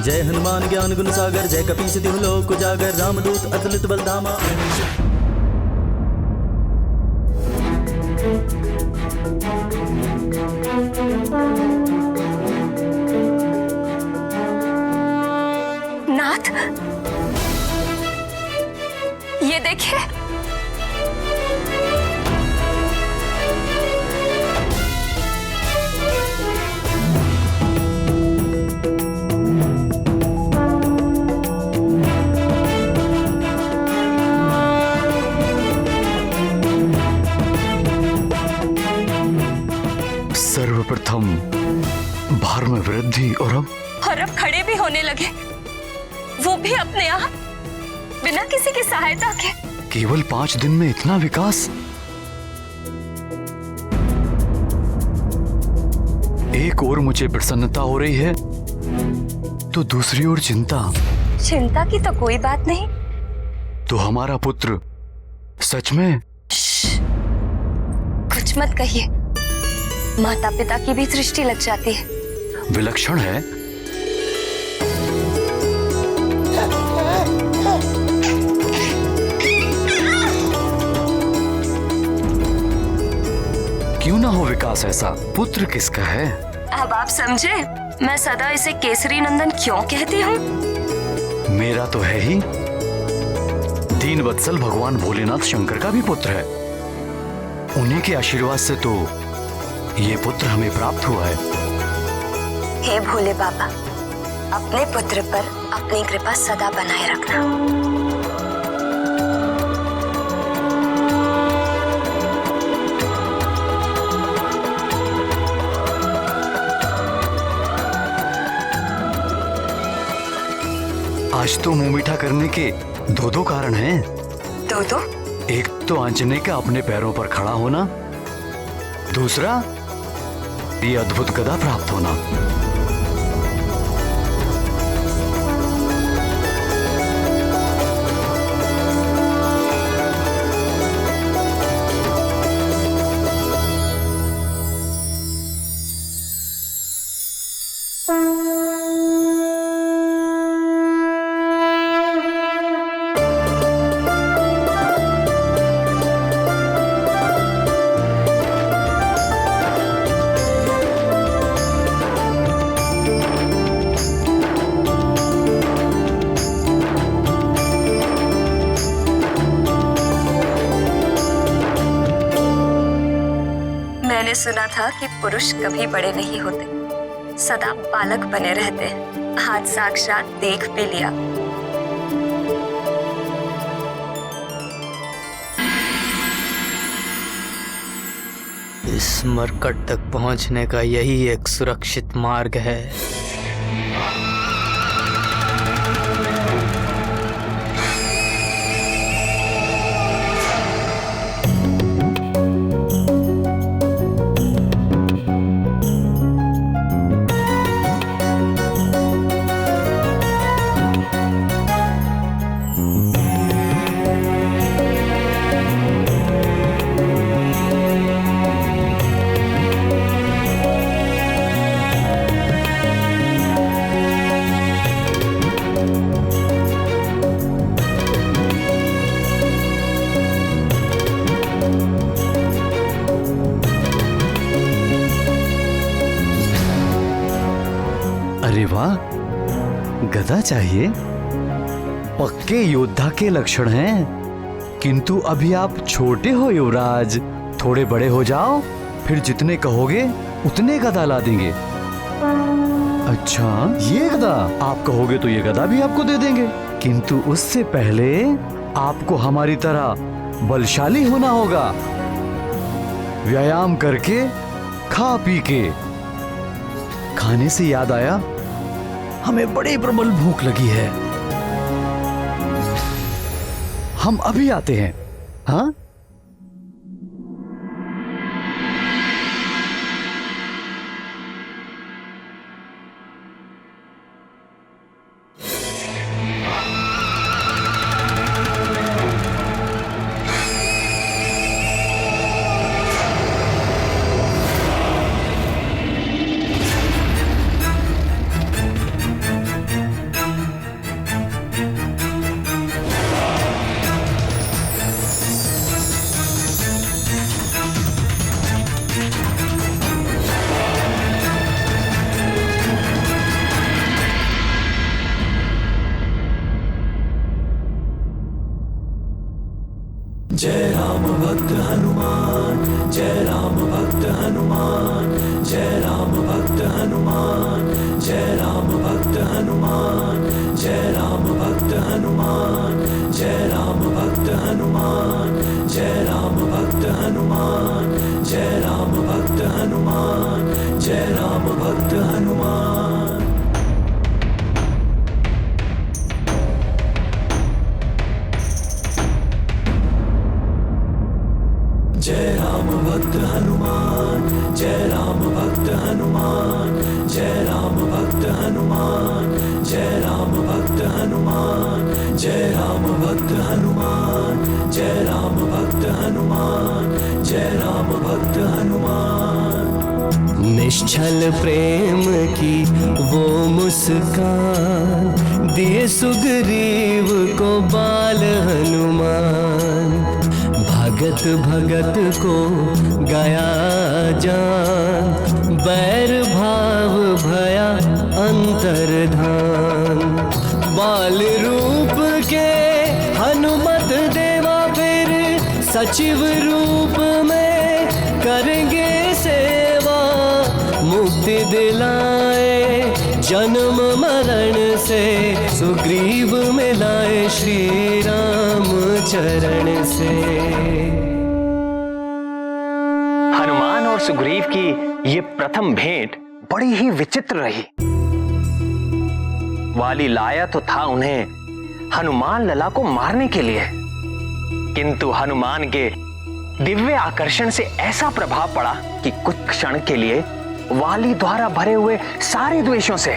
जय हनुमान ज्ञान गुण सागर, जय कपीस तिहु लोक उजागर, रामदूत अतुलित बल धामा। नाथ, ये देखिए। सर्वप्रथम भार में वृद्धि और अब खड़े भी होने लगे, वो भी अपने आप, बिना किसी की सहायता के। केवल 5 दिन में इतना विकास। एक ओर मुझे प्रसन्नता हो रही है तो दूसरी ओर चिंता। चिंता की तो कोई बात नहीं। तो हमारा पुत्र सच में? कुछ मत कहिए, माता पिता की भी दृष्टि लग जाती है। विलक्षण है। क्यों ना हो विकास ऐसा? पुत्र किसका है? अब आप समझे मैं सदा इसे केसरी नंदन क्यों कहती हूँ? मेरा तो है ही। दीन वत्सल भगवान भोलेनाथ शंकर का भी पुत्र है। उन्हीं के आशीर्वाद से तो ये पुत्र हमें प्राप्त हुआ है। हे भोले बाबा, अपने पुत्र पर अपनी कृपा सदा बनाए रखना। आज तो मुंह मीठा करने के दो कारण हैं। दो? एक तो आंजनेय का अपने पैरों पर खड़ा होना, दूसरा ये अद्भुत गदा प्राप्त होना। मैंने सुना था कि पुरुष कभी बड़े नहीं होते, सदा बालक बने रहते हैं। आज साक्षात देख भी लिया। इस मरकट तक पहुंचने का यही एक सुरक्षित मार्ग है। अरे वाह, गदा चाहिए? पक्के योद्धा के लक्षण हैं। किंतु अभी आप छोटे हो युवराज, थोड़े बड़े हो जाओ, फिर जितने कहोगे उतने गदा ला देंगे। अच्छा, ये गदा? आप कहोगे तो ये गदा भी आपको दे देंगे, किंतु उससे पहले आपको हमारी तरह बलशाली होना होगा। व्यायाम करके, खा पी के। खाने से याद आया, हमें बड़ी प्रबल भूख लगी है। हम अभी आते हैं। हाँ? जय राम भक्त हनुमान, जय राम भक्त हनुमान, जय राम भक्त हनुमान, जय राम भक्त हनुमान, जय राम भक्त हनुमान, जय राम भक्त हनुमान, जय राम भक्त हनुमान, जय राम भक्त हनुमान, जय राम भक्त हनुमान। जय राम भक्त हनुमान, जय राम भक्त हनुमान, जय राम भक्त हनुमान, जय राम भक्त हनुमान, जय राम भक्त हनुमान, जय राम भक्त हनुमान, जय राम भक्त हनुमान। निश्चल प्रेम की वो मुस्कान दिए सुग्रीव को बाल हनुमान। भगत भगत को गया जान, बैर भाव भया अंतर्धान। बाल रूप के हनुमत देवा फिर सचिव रूप में करेंगे सेवा। मुक्ति दिलाए जन्म मरण से, सुग्रीव मिलाए श्री राम चरण से। हनुमान और सुग्रीव की ये प्रथम भेंट बड़ी ही विचित्र रही। वाली लाया तो था उन्हें हनुमान लला को मारने के लिए, किंतु हनुमान के दिव्य आकर्षण से ऐसा प्रभाव पड़ा कि कुछ क्षण के लिए वाली द्वारा भरे हुए सारे द्वेषों से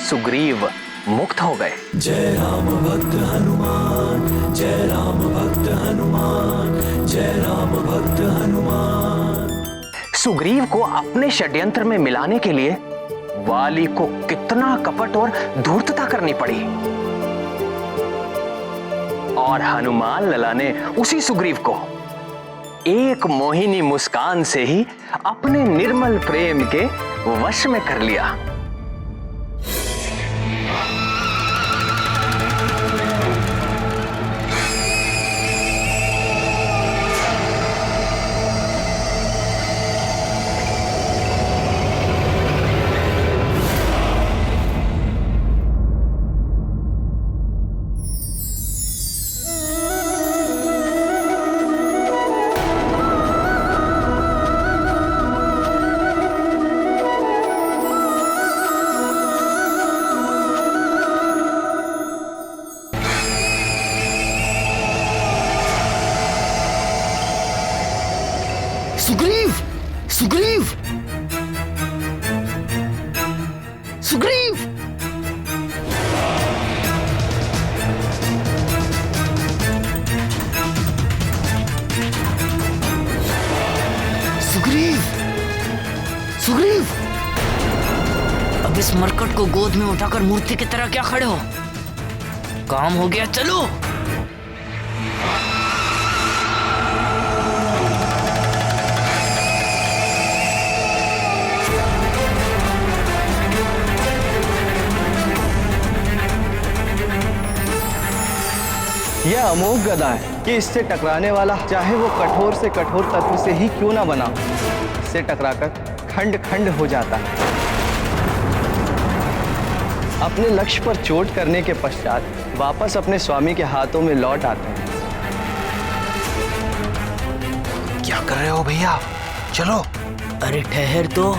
सुग्रीव मुक्त हो गए। जय राम भक्त हनुमान, जय राम भक्त हनुमान, जय राम भक्त हनुमान। सुग्रीव को अपने षड्यंत्र में मिलाने के लिए वाली को कितना कपट और धूर्तता करनी पड़ी, और हनुमान लला ने उसी सुग्रीव को एक मोहिनी मुस्कान से ही अपने निर्मल प्रेम के वश में कर लिया। सुग्रीव, सुग्रीव, सुग्रीव। सुग्रीव, सुग्रीव, अब इस मरकट को गोद में उठाकर मूर्ति की तरह क्या खड़े हो? काम हो गया, चलो। यह अमोघ गदा है कि इससे टकराने वाला चाहे वो कठोर से कठोर तत्व से ही क्यों ना बना, इससे टकराकर खंड खंड हो जाता है। अपने लक्ष्य पर चोट करने के पश्चात वापस अपने स्वामी के हाथों में लौट आते हैं। क्या कर रहे हो भैया? चलो। अरे ठहर तो।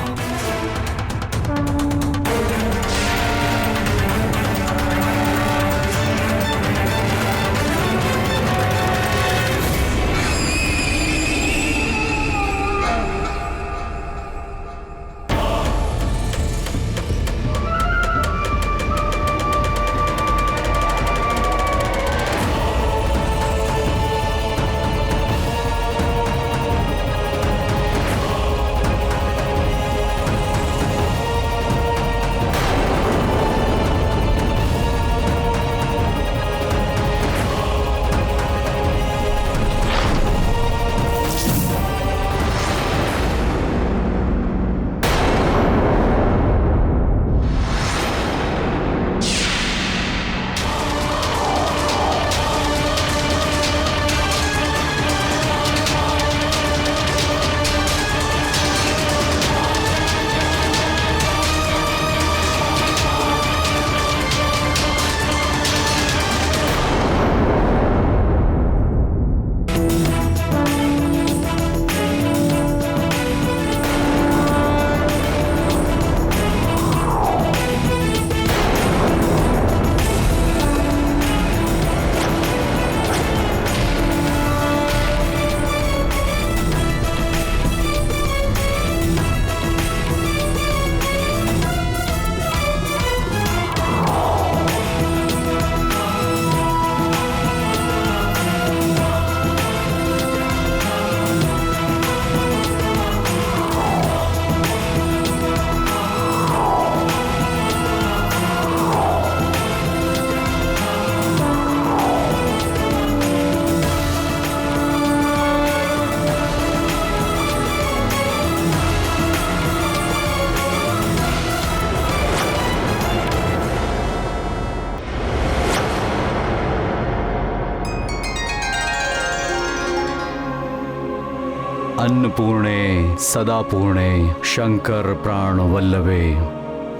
अन्नपूर्णे सदा पूर्णे शंकर प्राण वल्लभे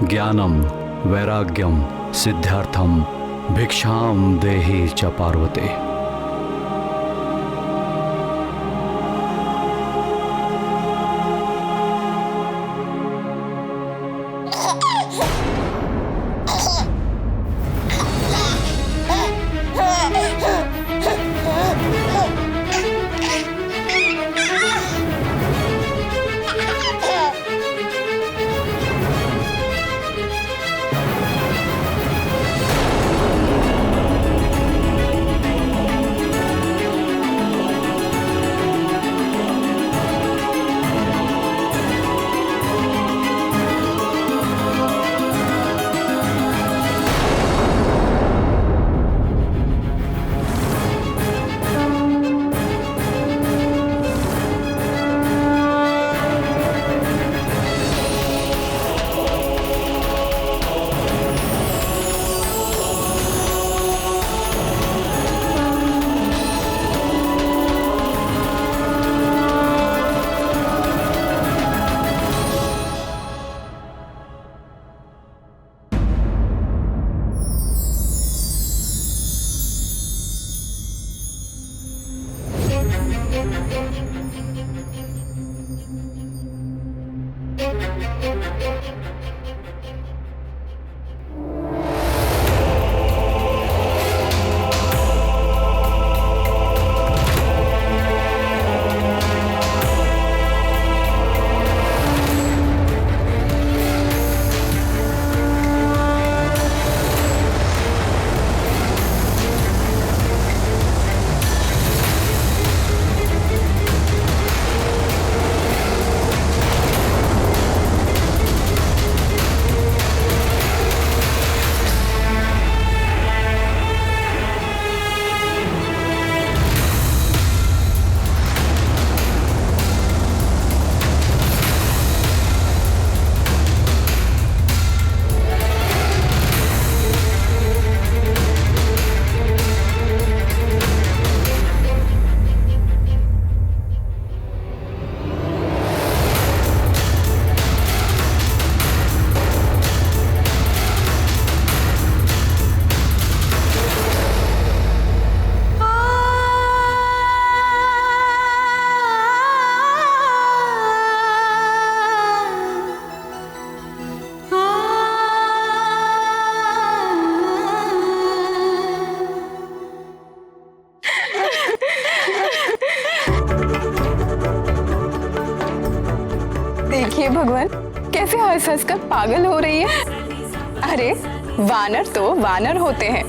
ज्ञानम वैराग्यम सिद्धार्थम भिक्षाम देहि च पार्वते। देखिए भगवान कैसे हंस हंस कर पागल हो रही है। अरे वानर तो वानर होते हैं,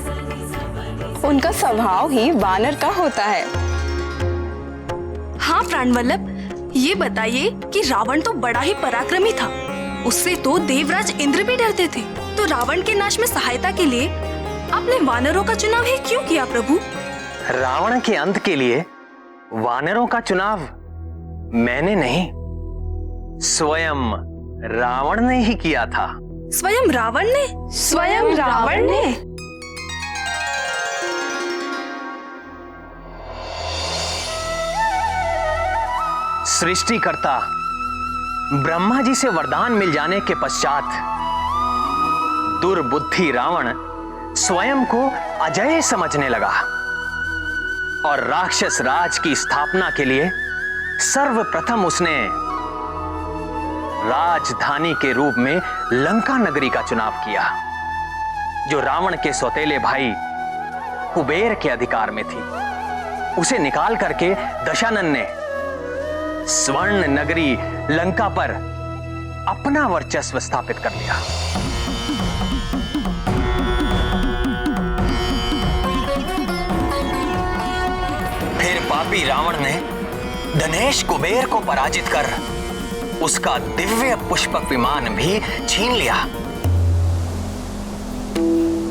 उनका स्वभाव ही वानर का होता है। हाँ प्राणवल्लभ, ये बताइए कि रावण तो बड़ा ही पराक्रमी था, उससे तो देवराज इंद्र भी डरते थे। तो रावण के नाश में सहायता के लिए आपने वानरों का चुनाव ही क्यों किया प्रभु? रावण के अंत के लिए वानरों का चुनाव मैंने नहीं, स्वयं रावण ने ही किया था। स्वयं रावण ने? स्वयं रावण ने? सृष्टिकर्ता ब्रह्मा जी से वरदान मिल जाने के पश्चात दुर्बुद्धि रावण स्वयं को अजय समझने लगा और राक्षस राज की स्थापना के लिए सर्वप्रथम उसने राजधानी के रूप में लंका नगरी का चुनाव किया, जो रावण के सौतेले भाई कुबेर के अधिकार में थी। उसे निकाल करके दशानन ने स्वर्ण नगरी लंका पर अपना वर्चस्व स्थापित कर लिया। फिर पापी रावण ने धनेश कुबेर को पराजित कर उसका दिव्य पुष्पक विमान भी छीन लिया।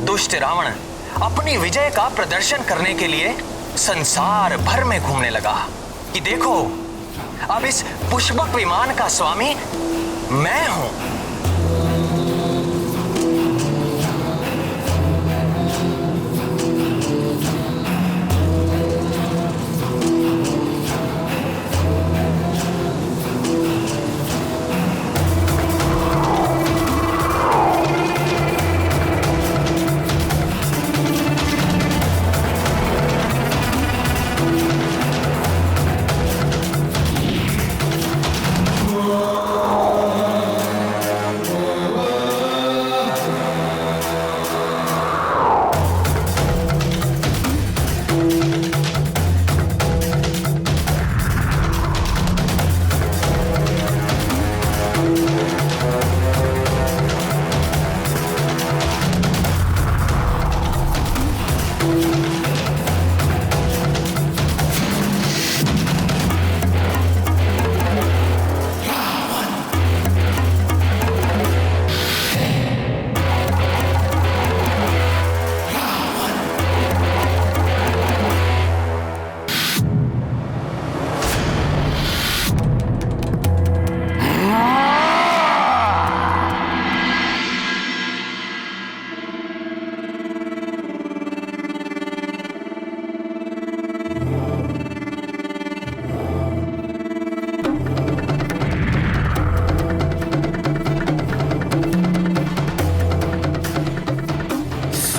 दुष्ट रावण अपनी विजय का प्रदर्शन करने के लिए संसार भर में घूमने लगा कि देखो, अब इस पुष्पक विमान का स्वामी मैं हूं।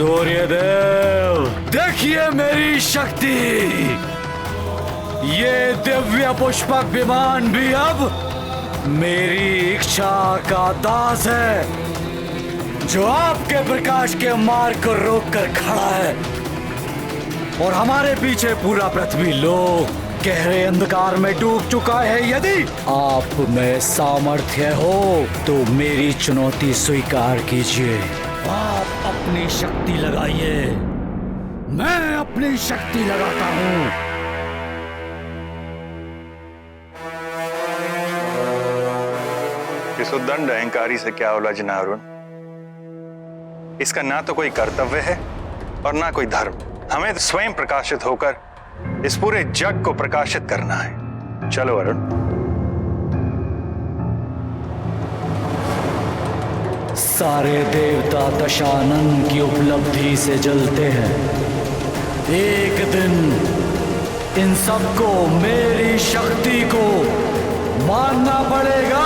सूर्यदेव, देखिए मेरी शक्ति। ये दिव्य पुष्पक विमान भी अब मेरी इच्छा का दास है, जो आपके प्रकाश के मार्ग को रोककर खड़ा है। और हमारे पीछे पूरा पृथ्वी लोक गहरे अंधकार में डूब चुका है। यदि आप में सामर्थ्य हो तो मेरी चुनौती स्वीकार कीजिए। आप अपनी शक्ति लगाइए, मैं अपनी शक्ति लगाता हूँ। इस उद्दंड अहंकारी से क्या उलझना अरुण? इसका ना तो कोई कर्तव्य है और ना कोई धर्म। हमें तो स्वयं प्रकाशित होकर इस पूरे जग को प्रकाशित करना है। चलो अरुण। सारे देवता दशानन की उपलब्धि से जलते हैं। एक दिन इन सबको मेरी शक्ति को मानना पड़ेगा।